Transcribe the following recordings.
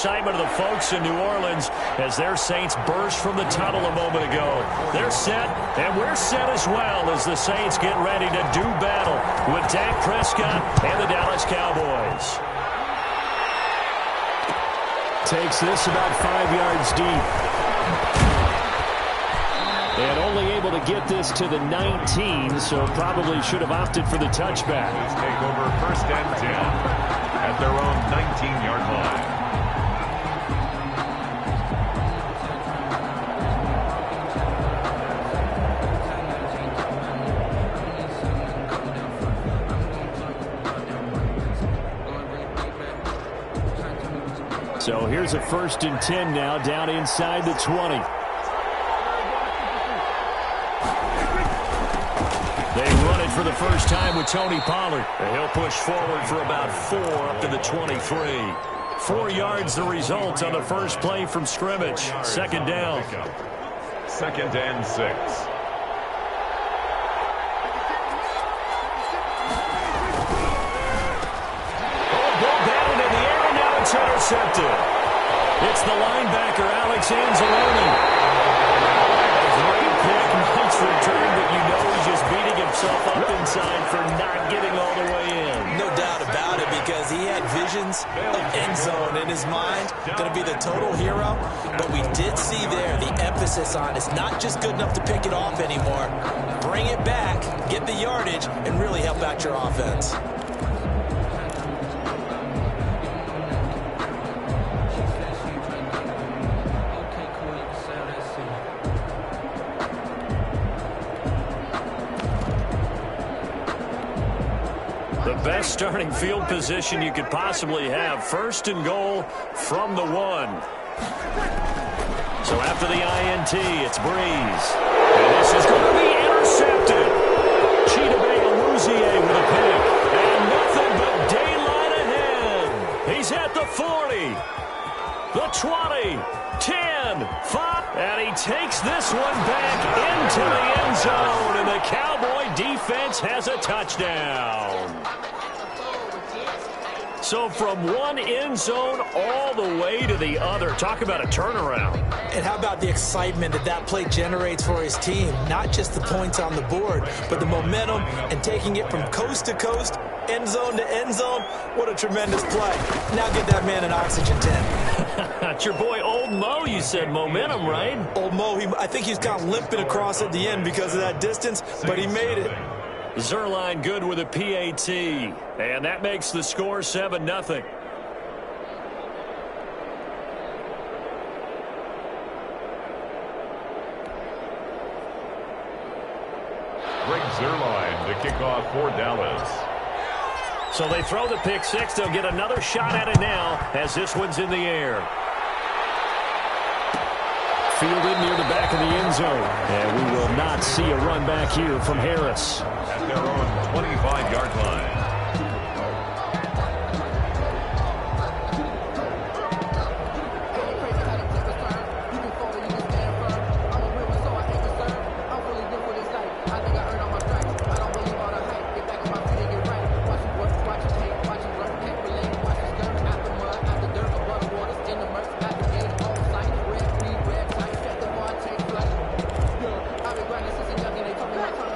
excitement of the folks in New Orleans as their Saints burst from the tunnel a moment ago. They're set, and we're set as well as the Saints get ready to do battle with Dak Prescott and the Dallas Cowboys. Takes this about 5 yards deep. And only able to get this to the 19, so probably should have opted for the touchback. Let's take over 1st and 10 at their own 19-yard line. So here's a 1st and 10 now, down inside the 20. They run it for the first time with Tony Pollard. And he'll push forward for about 4 up to the 23. 4 yards the result on the first play from scrimmage. 2nd down. 2nd and 6. Intercepted. It's the linebacker, Alex Anzalone. A great pick, nice return, but you know he's just beating himself up inside for not getting all the way in. No doubt about it, because he had visions of end zone in his mind. Going to be the total hero. But we did see there the emphasis on it's not just good enough to pick it off anymore. Bring it back, get the yardage, and really help out your offense. Best starting field position you could possibly have. 1st and goal from the 1. So after the INT, it's Breeze. And this is going to be intercepted. Chidobe Awuzie with a pick. And nothing but daylight ahead. He's at the 40. The 20. 10. 5. And he takes this one back into the end zone. And the Cowboy defense has a touchdown. So from one end zone all the way to the other. Talk about a turnaround. And how about the excitement that play generates for his team? Not just the points on the board, but the momentum and taking it from coast to coast, end zone to end zone. What a tremendous play. Now get that man an oxygen tent. It's your boy Old Mo, you said. Momentum, right? Old Mo, I think he's kind of limping across at the end because of that distance, but he made it. Zerline good with a PAT. And that makes the score 7-0. Greg Zerline to kick off for Dallas. So they throw the pick 6. They'll get another shot at it now as this one's in the air. Fielded near the back of the end zone. And we will not see a run back here from Harris. At their own 25-yard line.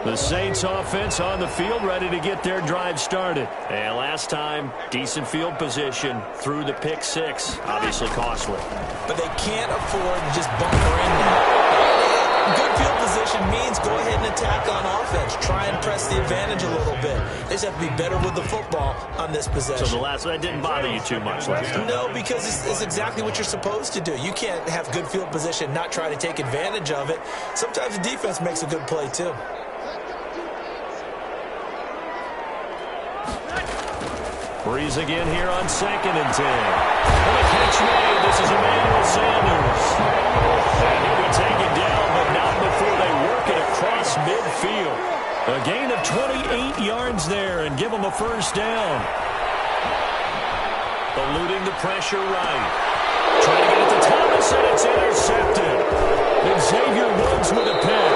The Saints offense on the field, ready to get their drive started. And last time, decent field position through the pick 6. Obviously costly. But they can't afford to just bunker in now. Good field position means go ahead and attack on offense. Try and press the advantage a little bit. They just have to be better with the football on this possession. So that didn't bother you too much last time? No, because it's exactly what you're supposed to do. You can't have good field position, not try to take advantage of it. Sometimes the defense makes a good play, too. Breeze again here on 2nd and 10. And a catch made. This is Emmanuel Sanders. And he'll be taken down, but not before they work it across midfield. A gain of 28 yards there and give them a 1st down. Eluding the pressure right. Trying to get it to Thomas, and it's intercepted. And Xavier Woods with a pick.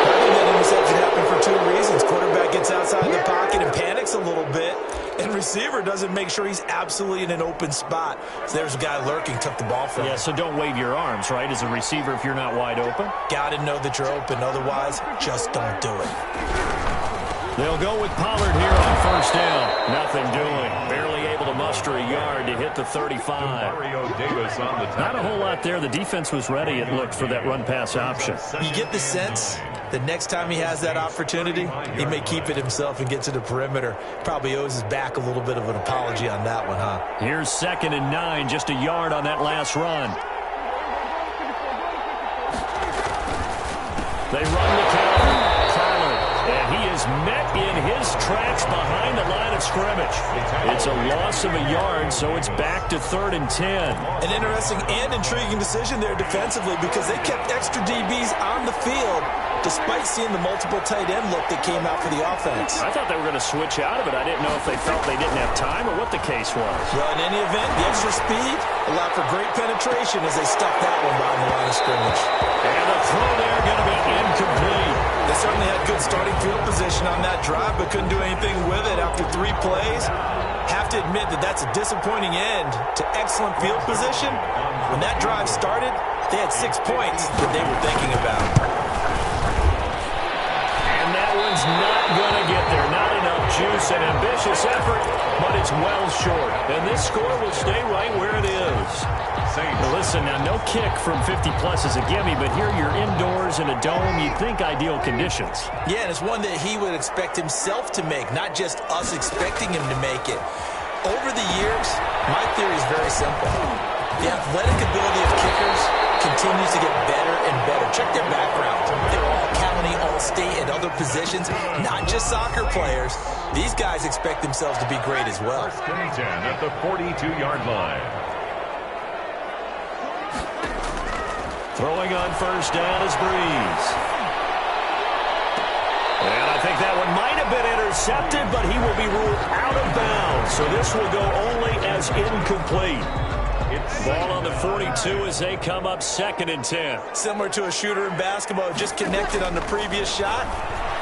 I think that interception happened for 2 reasons. Quarterback gets outside the the pocket and panics a little bit, and receiver doesn't make sure he's absolutely in an open spot. So there's a guy lurking, took the ball from him. Yeah, so don't wave your arms, right, as a receiver if you're not wide open. Got to know that you're open. Otherwise, just don't do it. They'll go with Pollard here on first down. Nothing doing. Barely able to muster a yard to hit the 35. Not a whole lot there. The defense was ready, it looked, for that run-pass option. You get the sense that next time he has that opportunity, he may keep it himself and get to the perimeter. Probably owes his back a little bit of an apology on that one, huh? Here's 2nd and 9, just a yard on that last run. They run the counter. And he is met in his tracks behind the line of scrimmage. It's a loss of a yard, so it's back to 3rd and 10. An interesting and intriguing decision there defensively because they kept extra DBs on the field despite seeing the multiple tight end look that came out for the offense. I thought they were going to switch out of it. I didn't know if they felt they didn't have time or what the case was. Well, in any event, the extra speed allowed for great penetration as they stuck that one behind the line of scrimmage. And the throw there going to be incomplete. They certainly had good starting field position on that drive, but couldn't do anything with it after 3 plays. Have to admit that that's a disappointing end to excellent field position. When that drive started, they had 6 points that they were thinking about. And that one's not going to get there. Not enough juice. An ambitious effort, but it's well short. And this score will stay right where it is. Now listen, now no kick from 50-plus is a gimme, but here you're indoors in a dome. You'd think ideal conditions. Yeah, and it's one that he would expect himself to make, not just us expecting him to make it. Over the years, my theory is very simple. The athletic ability of kickers continues to get better and better. Check their background. They're all county, all state, and other positions, not just soccer players. These guys expect themselves to be great as well. 1st and 10 at the 42-yard line. Throwing on first down is Breeze. And I think that one might have been intercepted, but he will be ruled out of bounds. So this will go only as incomplete. Ball on the 42 as they come up 2nd and 10. Similar to a shooter in basketball, just connected on the previous shot.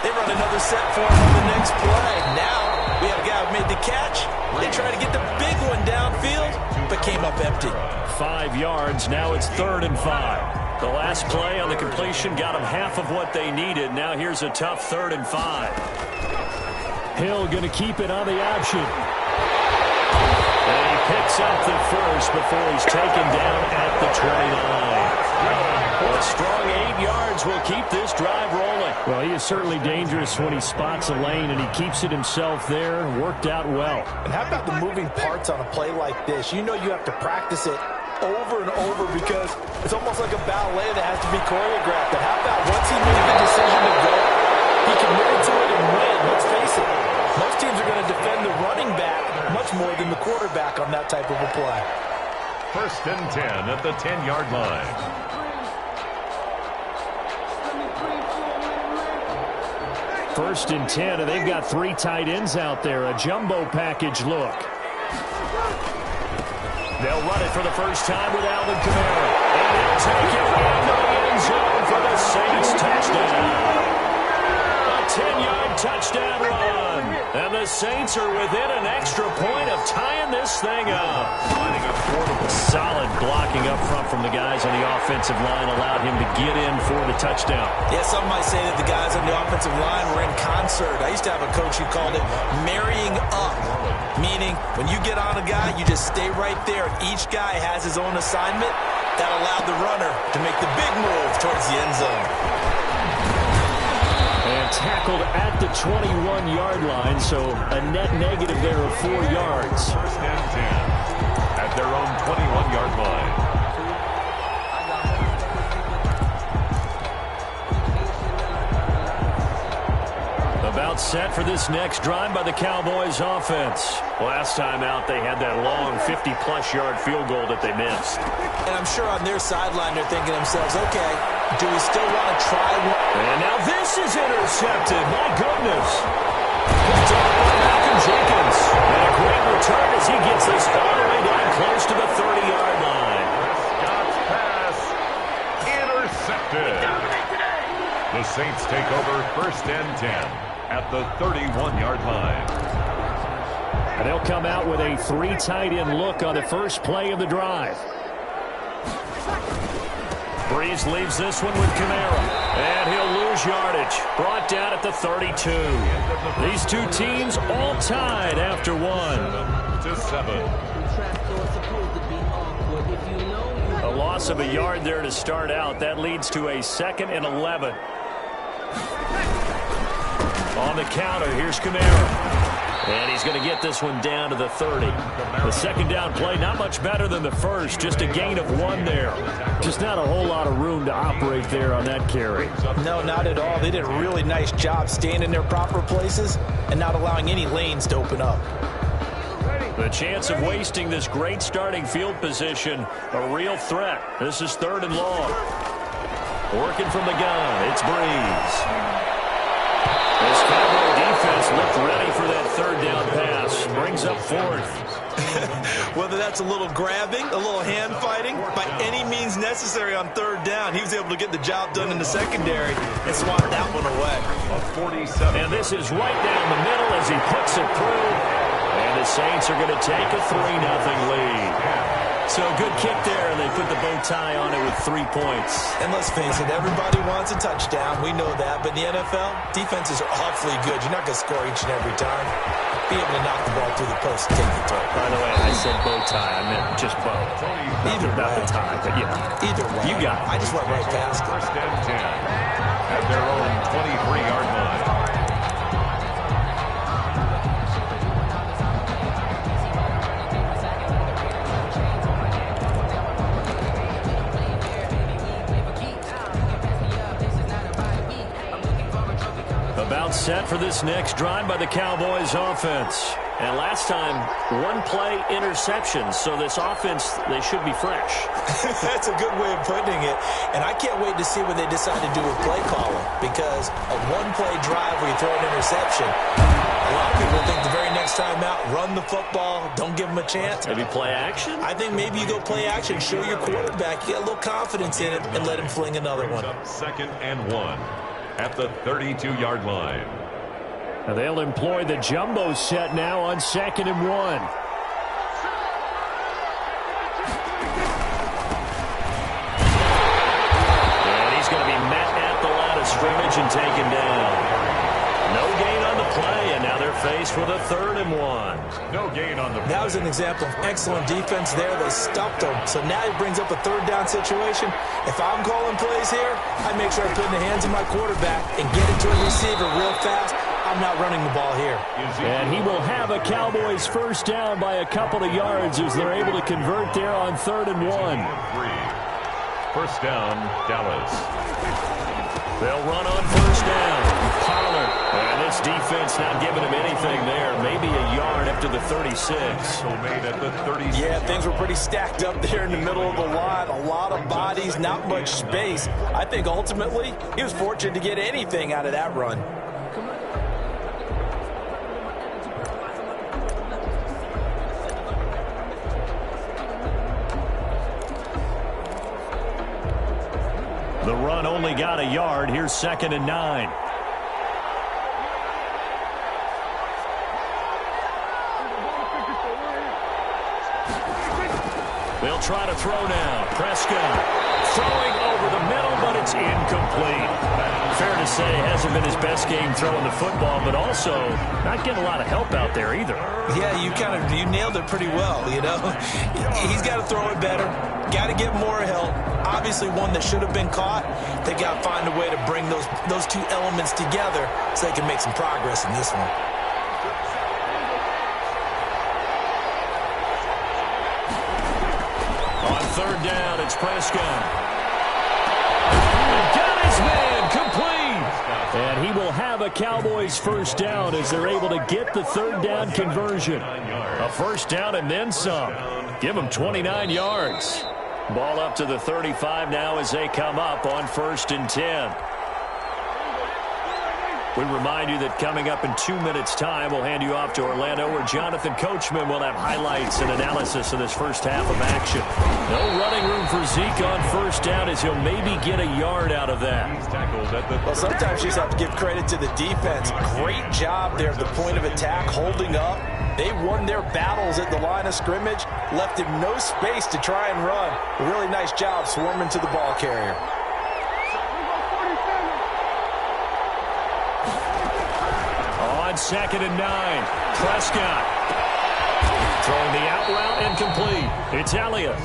They run another set for him on the next play. Now we have a guy who made the catch. They try to get the big one downfield, but came up empty. 5 yards. Now it's 3rd and 5. The last play on the completion got them half of what they needed. Now here's a tough 3rd and 5. Hill going to keep it on the option. And he picks up the first before he's taken down at the 29. A strong 8 yards will keep this drive rolling. Well, he is certainly dangerous when he spots a lane, and he keeps it himself there. Worked out well. And how about the moving parts on a play like this? You know you have to practice it over and over because it's almost like a ballet that has to be choreographed. But how about once he made the decision to go, he committed to it and win. Let's face it, most teams are going to defend the running back much more than the quarterback on that type of a play. 1st and 10 at the 10-yard line. First and 10, and they've got 3 tight ends out there. A jumbo package look. They'll run it for the first time with Alvin Kamara. And they'll take it into the end zone for the Saints touchdown. A 10-yard touchdown run. And the Saints are within an extra point of tying this thing up. Solid blocking up front from the guys on the offensive line allowed him to get in for the touchdown. Yeah, some might say that the guys on the offensive line were in concert. I used to have a coach who called it marrying up, meaning when you get on a guy, you just stay right there. Each guy has his own assignment. That allowed the runner to make the big move towards the end zone. And tackled at the 21-yard line, so a net negative there of 4 yards. 1st and 10 at their own 21-yard line. About set for this next drive by the Cowboys offense. Last time out, they had that long 50-plus yard field goal that they missed. And I'm sure on their sideline, they're thinking to themselves, okay, do we still want to try one? And now this is intercepted. My goodness. Picked up by Malcolm Jenkins. And a great return as he gets this all the way down close to the 30-yard line. Scott's pass intercepted. The Saints take over 1st and 10. at the 31-yard line. And they'll come out with a 3 tight end look on the first play of the drive. Breeze leaves this one with Kamara. And he'll lose yardage. Brought down at the 32. These two teams all tied after 1. 7-7. A loss of a yard there to start out. That leads to a 2nd and 11. On the counter, here's Kamara. And he's going to get this one down to the 30. The second down play, not much better than the first. Just a gain of 1 there. Just not a whole lot of room to operate there on that carry. No, not at all. They did a really nice job staying in their proper places and not allowing any lanes to open up. The chance of wasting this great starting field position, a real threat. This is 3rd and long. Working from the gun, it's Breeze. This Cowboy defense looked ready for that 3rd down pass. Brings up 4th. Whether that's a little grabbing, a little hand fighting, by any means necessary on 3rd down, he was able to get the job done in the secondary and swat that one away. A 47. And this is right down the middle as he puts it through. And the Saints are going to take a 3-0 lead. So good kick there, and they put the bow tie on it with 3 points. And let's face it, everybody wants a touchdown. We know that. But in the NFL, defenses are awfully good. You're not going to score each and every time. Be able to knock the ball through the post and take the throw. By the way, I said bow tie. I meant just bow. Either way. Not the tie, but yeah. Either way. You got it. I just went right past it. 1st and 10 at their own 23-yard line. About set for this next drive by the Cowboys offense. And last time, 1-play interception. So this offense, they should be fresh. That's a good way of putting it. And I can't wait to see what they decide to do with play calling. Because a 1-play drive where you throw an interception, a lot of people think the very next time out, run the football, don't give them a chance. Maybe play action? I think maybe you go play action, show your quarterback, you get a little confidence in it, and let him fling another one. 2nd and 1 at the 32-yard line. And they'll employ the jumbo set now on 2nd and 1. And he's going to be met at the line of scrimmage and taken down. No gain on the play, and now they're faced with a 3rd and 1. No gain on the play. That was an example of excellent defense there. They stopped them. So now it brings up a 3rd down situation. If I'm calling plays here, I make sure I put it in the hands of my quarterback and get it to a receiver real fast. I'm not running the ball here. And he will have a Cowboys 1st down by a couple of yards as they're able to convert there on 3rd and 1. 1st down, Dallas. They'll run on 1st down. Pollard. And this defense not giving him anything there. Maybe a yard up to the 36. So made at the 36. Yeah, things were pretty stacked up there in the middle of the line. A lot of bodies, not much space. I think ultimately he was fortunate to get anything out of that run. The run only got a yard. Here's 2nd and 9. They'll try to throw now. Prescott throwing over the middle, but it's incomplete. Fair to say, hasn't been his best game throwing the football, but also not getting a lot of help out there either. Yeah, you nailed it pretty well, you know. He's got to throw it better. Got to get more help. Obviously one that should have been caught. They got to find a way to bring those two elements together so they can make some progress in this one. On 3rd down, it's Prescott. Got his man complete. And he will have a Cowboys 1st down as they're able to get the 3rd down conversion. A 1st down and then some. Give them 29 yards. Ball up to the 35 now as they come up on 1st and 10. We remind you that coming up in 2 minutes' time, we'll hand you off to Orlando, where Jonathan Coachman will have highlights and analysis of this first half of action. No running room for seek on first down as he'll maybe get a yard out of that. Well, sometimes you just have to give credit to the defense. Great job there at the point of attack, holding up. They won their battles at the line of scrimmage, left him no space to try and run. A really nice job swarming to the ball carrier. On 2nd and 9, Prescott. Throwing the out route incomplete. It's Elliott.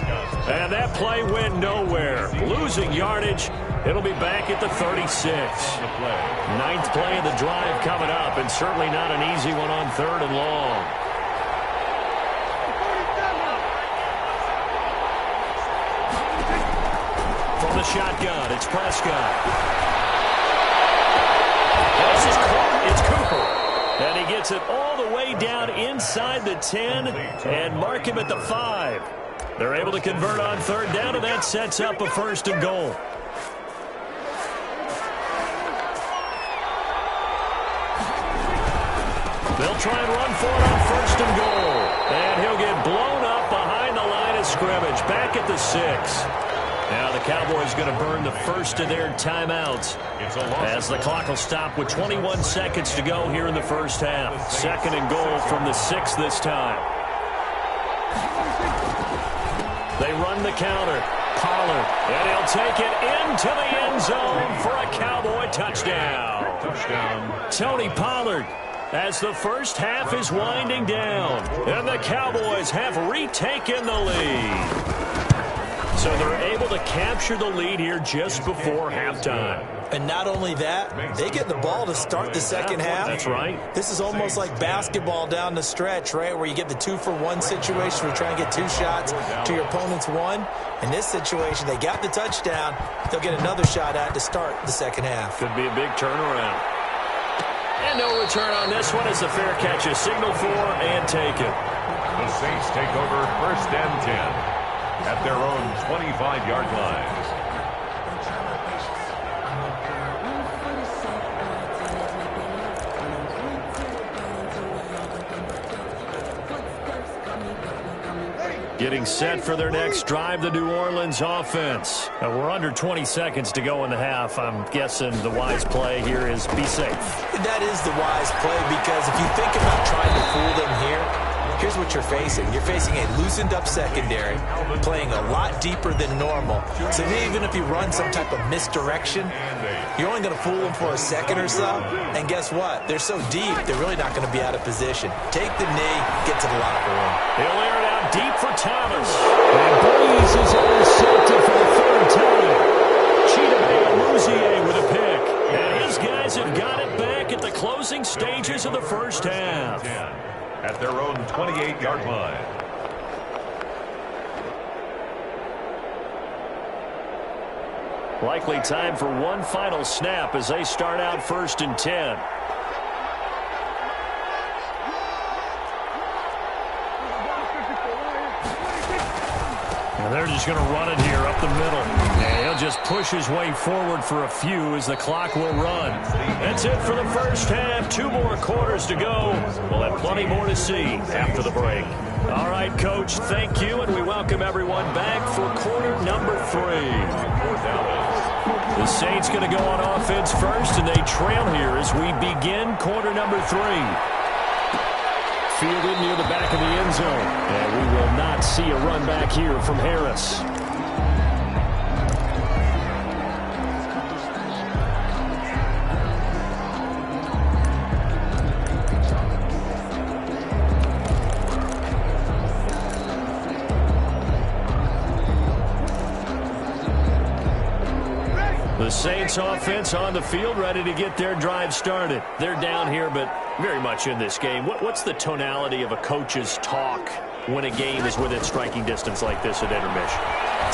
And that play went nowhere. Losing yardage. It'll be back at the 36. 9th play of the drive coming up, and certainly not an easy one on 3rd and long. From the shotgun, it's Prescott. This is caught. It's Cooper. And he gets it all the way down inside the 10 and mark him at the 5. They're able to convert on 3rd down, and that sets up a 1st and goal. They'll try and run for it on 1st and goal. And he'll get blown up behind the line of scrimmage, back at the 6. Now the Cowboys going to burn the first of their timeouts as the clock will stop with 21 seconds to go here in the first half. 2nd and goal from the 6 this time. They run the counter. Pollard, and he'll take it into the end zone for a Cowboy touchdown. Tony Pollard, as the first half is winding down, and the Cowboys have retaken the lead. So they're able to capture the lead here just before halftime. And not only that, they get the ball to start the second half. That's right. This is almost like basketball down the stretch, right, where you get the 2-for-1 situation where you try and get 2 shots to your opponent's 1. In this situation, they got the touchdown. They'll get another shot at to start the second half. Could be a big turnaround. And no return on this one as the fair catch is signaled for and taken. The Saints take over 1st and 10 at their own 25-yard line. Getting set for their next drive, the New Orleans offense. We're under 20 seconds to go in the half. I'm guessing the wise play here is be safe. That is the wise play, because if you think about trying to fool them here, here's what you're facing. You're facing a loosened-up secondary, playing a lot deeper than normal. So even if you run some type of misdirection, you're only going to fool them for a second or so. And guess what? They're so deep, they're really not going to be out of position. Take the knee, get to the locker room. He'll air it out deep for Thomas. And Breeze is intercepted for the 3rd time. Cheetah with a pick. And his guys have got it back at the closing stages of the first half. At their own 28-yard line. Likely time for one final snap as they start out 1st and 10. And they're just going to run it here up the middle. And he'll just push his way forward for a few as the clock will run. That's it for the first half. 2 more quarters to go. We'll have plenty more to see after the break. All right, Coach, thank you, and we welcome everyone back for quarter number 3. The Saints going to go on offense first, and they trail here as we begin quarter number 3. Fielded near the back of the end zone. And we will not see a run back here from Harris. The Saints offense on the field, ready to get their drive started. They're down here, but very much in this game. What's the tonality of a coach's talk when a game is within striking distance like this at intermission?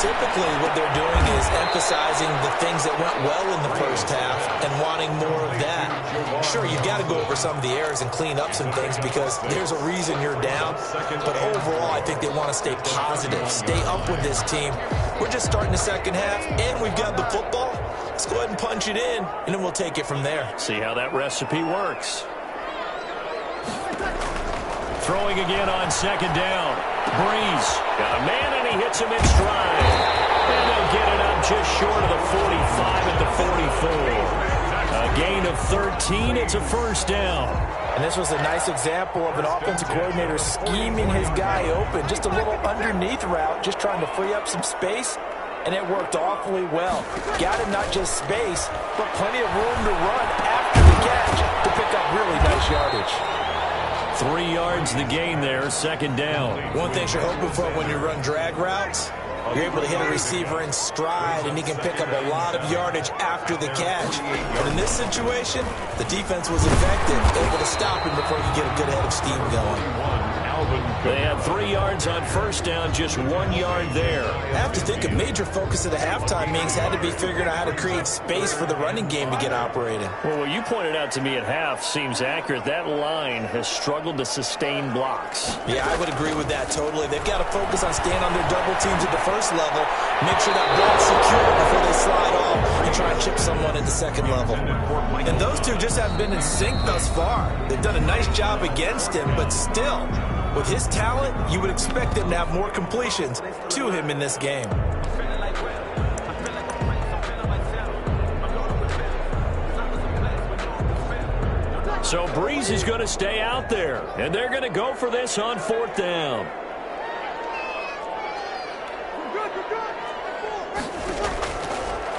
Typically, what they're doing is emphasizing the things that went well in the first half and wanting more of that. Sure, you've got to go over some of the errors and clean up some things because there's a reason you're down. But overall, I think they want to stay positive, stay up with this team. We're just starting the second half, and we've got the football. Let's go ahead and punch it in, and then we'll take it from there. See how that recipe works. Throwing again on 2nd down. Breeze got a man, and he hits him in stride. And just short of the 45 at the 44. A gain of 13. It's a first down. And this was a nice example of an offensive coordinator scheming his guy open. Just a little underneath route, just trying to free up some space, and it worked awfully well. Got him not just space, but plenty of room to run after the catch to pick up really nice yardage. 3 yards the gain there, second down. One thing you're hoping for when you run drag routes, you're able to hit a receiver in stride, and he can pick up a lot of yardage after the catch. But in this situation, the defense was effective, able to stop him before he get a good head of steam going. They had 3 yards on first down, just 1 yard there. I have to think a major focus of the halftime meetings had to be figuring out how to create space for the running game to get operating. Well, what you pointed out to me at half seems accurate. That line has struggled to sustain blocks. Yeah, I would agree with that totally. They've got to focus on staying on their double teams at the first level, make sure that block's secure before they slide off and try and chip someone at the second level. And those two just haven't been in sync thus far. They've done a nice job against him, but still, with his talent, you would expect him to have more completions to him in this game. So Breeze is going to stay out there, and they're going to go for this on fourth down.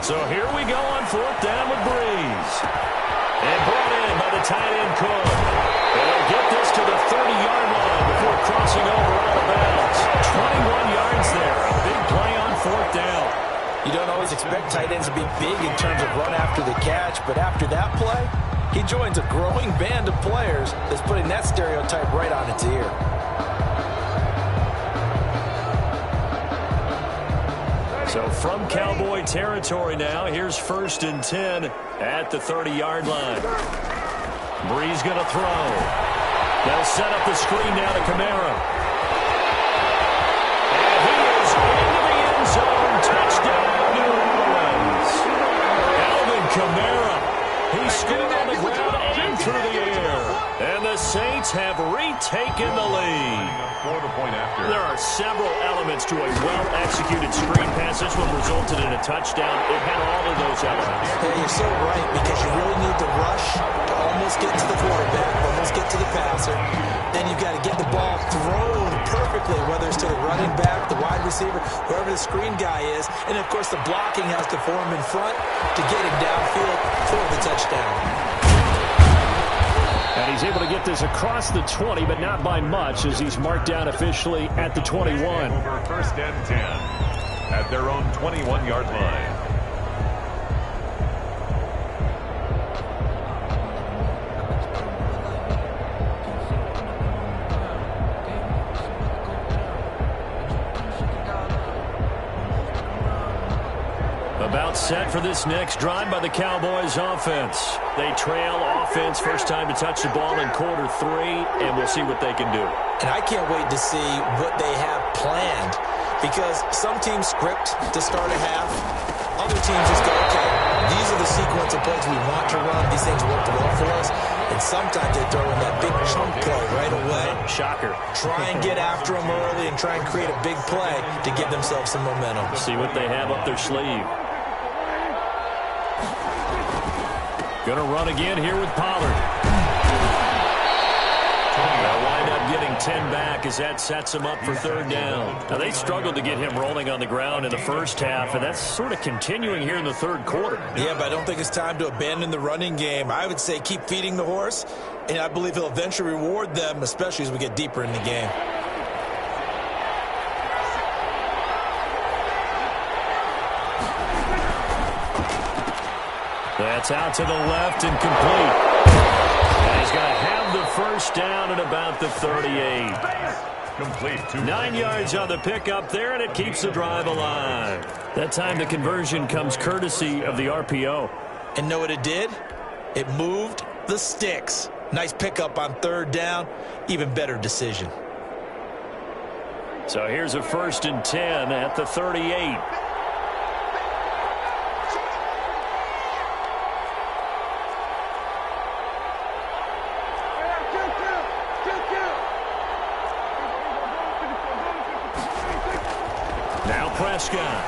So here we go on fourth down with Breeze. And brought in by the tight end Cook. And they'll get this to the 30-yard line before crossing over out of bounds. 21 yards there. A big play on fourth down. You don't always expect tight ends to be big in terms of run after the catch, but after that play, he joins a growing band of players that's putting that stereotype right on its ear. So from Cowboy territory now, here's 1st and 10 at the 30-yard line. Breeze going to throw. They'll set up the screen now to Kamara. And he is into the end zone. Touchdown, New Orleans. Alvin Kamara. He scored on the ground and through the air. And the Saints have retaken the lead. There are several elements to a well-executed screen pass. This one resulted in a touchdown. It had all of those elements. Yeah, you're so right, because you really need to rush to almost get to the quarterback, almost get to the passer. Then you've got to get the ball thrown perfectly, whether it's to the running back, the wide receiver, whoever the screen guy is. And, of course, the blocking has to form in front to get him downfield for the touchdown. And he's able to get this across the 20, but not by much, as he's marked down officially at the 21. Over 1st and 10 at their own 21-yard line. About set for this next drive by the Cowboys offense. They trail offense, first time to touch the ball in quarter 3, and we'll see what they can do. And I can't wait to see what they have planned, because some teams script to start a half. Other teams just go, okay, these are the sequence of plays we want to run. These things worked well for us. And sometimes they throw in that big chunk play right away. Shocker. Try and get after them early and try and create a big play to give themselves some momentum. See what they have up their sleeve. Going to run again here with Pollard. They'll wind up getting 10 back as that sets them up for third down. Now, they struggled to get him rolling on the ground in the first half, and that's sort of continuing here in the third quarter. Yeah, but I don't think it's time to abandon the running game. I would say keep feeding the horse, and I believe he'll eventually reward them, especially as we get deeper in the game. That's out to the left and complete. And he's going to have the first down at about the 38. Complete. 9 yards on the pickup there, and it keeps the drive alive. That time the conversion comes courtesy of the RPO. And know what it did? It moved the sticks. Nice pickup on third down. Even better decision. So here's a 1st and 10 at the 38. Now Prescott.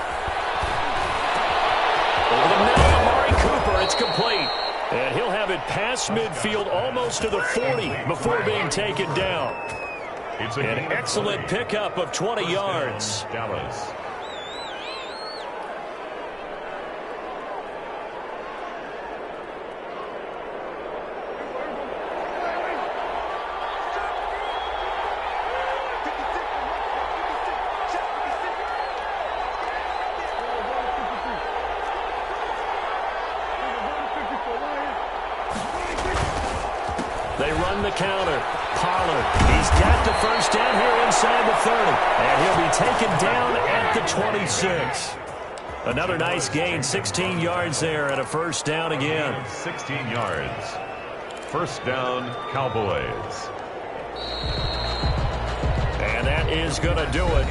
complete. And he'll have it past midfield almost to the 40 before being taken down. An excellent pickup of 20 yards. Dallas. They run the counter. Pollard, he's got the first down here inside the 30. And he'll be taken down at the 26. Another nice gain, 16 yards there and a first down again. 16 yards. First down, Cowboys. And that is going to do it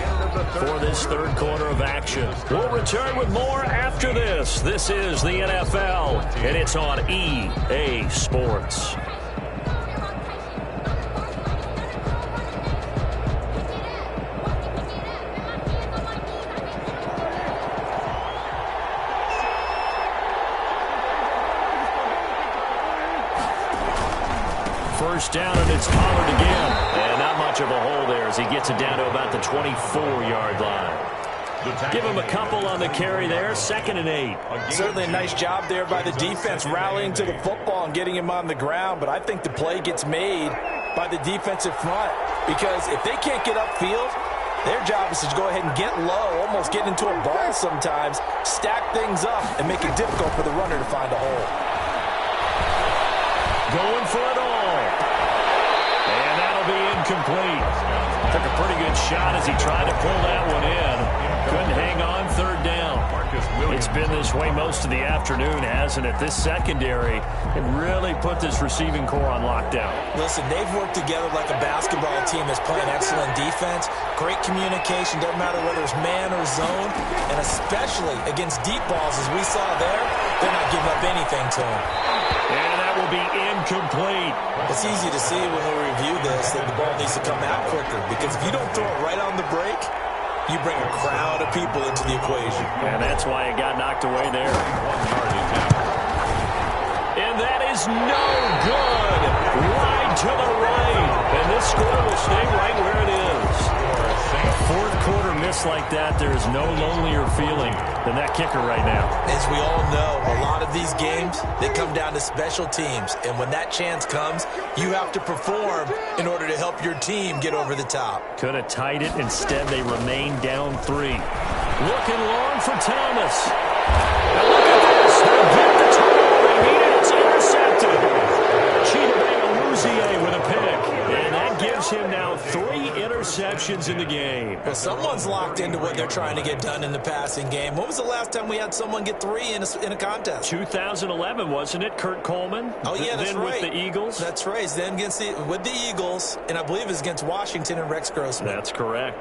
for this third quarter of action. We'll return with more after this. This is the NFL, and it's on EA Sports. First down, and it's Pollard again. And not much of a hole there as he gets it down to about the 24-yard line. Give him a couple on the carry there. 2nd and 8. Certainly a nice job there by the defense rallying to the football and getting him on the ground. But I think the play gets made by the defensive front. Because if they can't get upfield, their job is to go ahead and get low, almost get into a ball sometimes, stack things up, and make it difficult for the runner to find a hole. Going for it all. And that'll be incomplete. Took a pretty good shot as he tried to pull that one in. Couldn't hang on, 3rd down. It's been this way most of the afternoon, hasn't it? This secondary can really put this receiving core on lockdown. Listen, they've worked together like a basketball team that's playing excellent defense. Great communication, doesn't matter whether it's man or zone. And especially against deep balls, as we saw there, they're not giving up anything to them. And that will be incomplete. It's easy to see when we review this that the ball needs to come out quicker, because if you don't throw it right on the break, you bring a crowd of people into the equation. And that's why it got knocked away there. And that is no good. Wide to the right. And this score will stay right where it is. A fourth quarter miss like that, there is no lonelier feeling than that kicker right now. As we all know, a lot of these games, they come down to special teams. And when that chance comes, you have to perform in order to help your team get over the top. Could have tied it. Instead, they remain down 3. Looking long for Thomas. And look at this. They get the turnover they needed. It's intercepted. With a pick. And that gives him now 3 interceptions in the game. Well, someone's locked into what they're trying to get done in the passing game. When was the last time we had someone get 3 in a contest? 2011, wasn't it? Kurt Coleman? Oh, yeah, that's then right. With the Eagles? That's right. Then with the Eagles, and I believe it's against Washington and Rex Grossman. That's correct.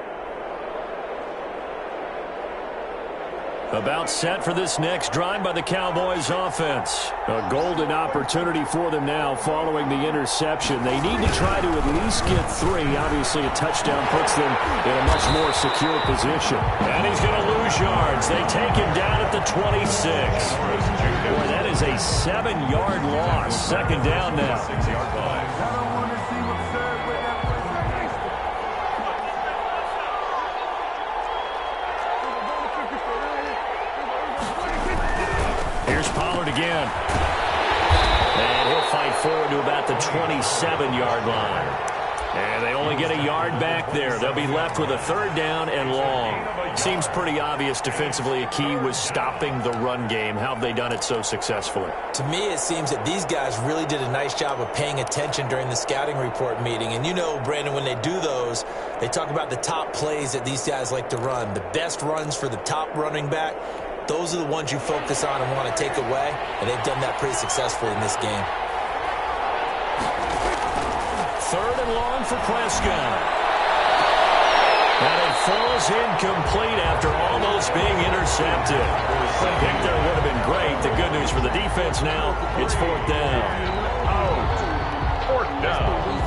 About set for this next drive by the Cowboys offense. A golden opportunity for them now following the interception. They need to try to at least get 3. Obviously, a touchdown puts them in a much more secure position. And he's going to lose yards. They take him down at the 26. Boy, that is a 7-yard loss. 2nd down now. 6-yard line. Pollard again. And he'll fight forward to about the 27-yard line. And they only get a yard back there. They'll be left with a 3rd down and long. Seems pretty obvious defensively a key was stopping the run game. How have they done it so successfully? To me, it seems that these guys really did a nice job of paying attention during the scouting report meeting. And you know, Brandon, when they do those, they talk about the top plays that these guys like to run. The best runs for the top running back. Those are the ones you focus on and want to take away, and they've done that pretty successfully in this game. 3rd and long for Prescott. And it falls incomplete after almost being intercepted. The pick there would have been great. The good news for the defense now, it's 4th down. Fourth down.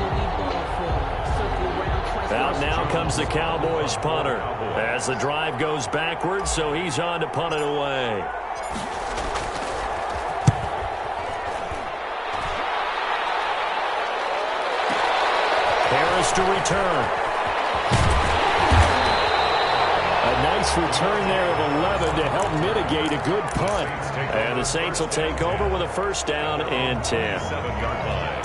Out now comes the Cowboys punter as the drive goes backwards, so he's on to punt it away. us to return. A nice return there of 11 to help mitigate a good punt. And the Saints will take over with a first down and 10. 7-yard line.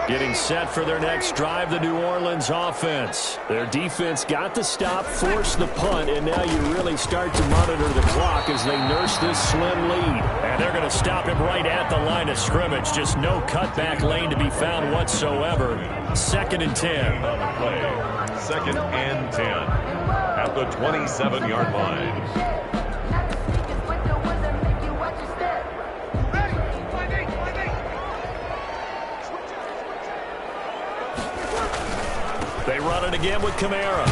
Getting set for their next drive, the New Orleans offense. Their defense got the stop, forced the punt, and now you really start to monitor the clock as they nurse this slim lead. And they're going to stop him right at the line of scrimmage. Just no cutback lane to be found whatsoever. 2nd and 10. On the play, 2nd and 10 at the 27-yard line. They run it again with Kamara.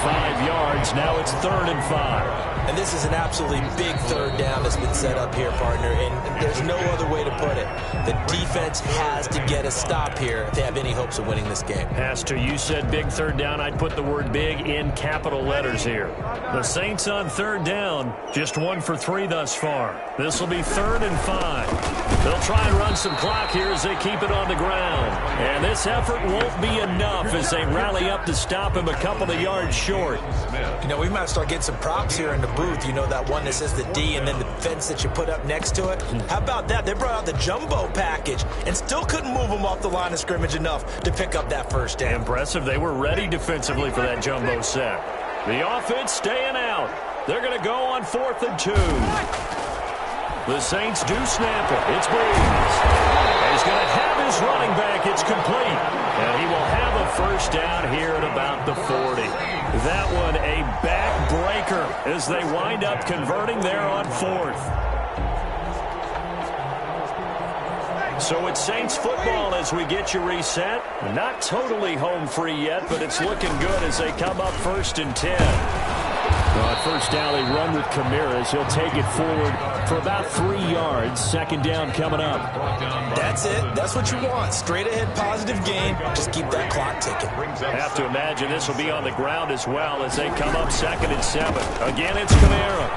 5 yards. Now it's 3rd and 5. And this is an absolutely big third down that's been set up here, partner, and there's no other way to put it. The defense has to get a stop here if they have any hopes of winning this game. Pastor, you said big third down. I'd put the word big in capital letters here. The Saints on 3rd down, just 1 for 3 thus far. This will be 3rd and 5. They'll try and run some clock here as they keep it on the ground. And this effort won't be enough as they rally up to stop him a couple of yards short. You know, we might start getting some props here in the booth. You know, that one that says the D and then the fence that you put up next to it. How about that? They brought out the jumbo package and still couldn't move them off the line of scrimmage enough to pick up that first down. Impressive. They were ready defensively for that jumbo set. The offense staying out. They're going to go on 4th and 2. The Saints do snap it. It's Breeze. He's going to have his running back. It's complete. And he will have a first down here at about the 40. That one a backbreaker as they wind up converting there on 4th. So it's Saints football as we get you reset. Not totally home free yet, but it's looking good as they come up 1st and 10. On 1st down, they run with Kamara. He'll take it forward for about 3 yards. 2nd down coming up. That's it. That's what you want. Straight ahead positive gain. Just keep that clock ticking. Have to imagine this will be on the ground as well as they come up 2nd and 7. Again, it's Kamara.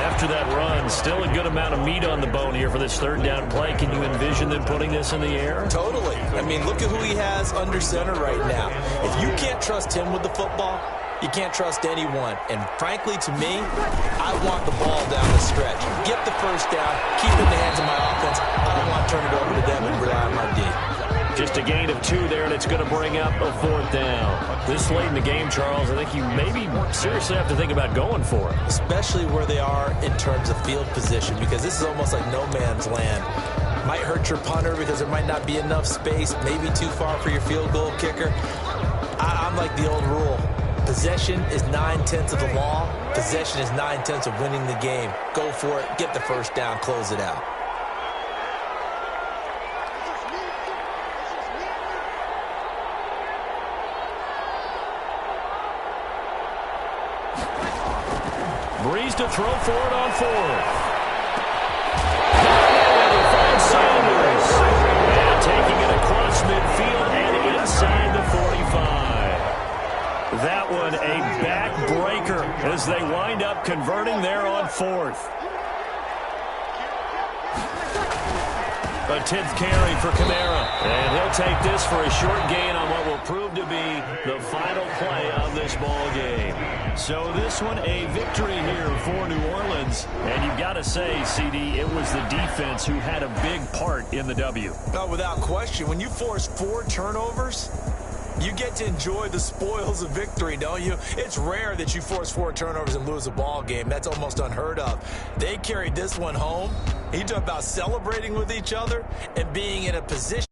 After that run, still a good amount of meat on the bone here for this 3rd down play. Can you envision them putting this in the air? Totally. I mean, look at who he has under center right now. If you can't trust him with the football, you can't trust anyone. And frankly, to me, I want the ball down the stretch. Get the first down, keep it in the hands of my offense. I don't want to turn it over to them and rely on my D. Just a gain of 2 there, and it's going to bring up a 4th down. This late in the game, Charles, I think you maybe seriously have to think about going for it. Especially where they are in terms of field position, because this is almost like no man's land. Might hurt your punter because there might not be enough space, maybe too far for your field goal kicker. I'm like the old rule. Possession is 9/10 of the law. Possession is 9/10 of winning the game. Go for it. Get the first down. Close it out. Breeze to throw for it on 4th. And Sanders. And taking it across midfield and inside the 45. That one a backbreaker as they wind up converting there on 4th. A 10th carry for Kamara. And he'll take this for a short gain on what will prove to be the final play of this ball game. So this one a victory here for New Orleans. And you've got to say, CD, it was the defense who had a big part in the W. No, without question. When you force 4 turnovers, you get to enjoy the spoils of victory, don't you? It's rare that you force 4 turnovers and lose a ball game. That's almost unheard of. They carried this one home. He talked about celebrating with each other and being in a position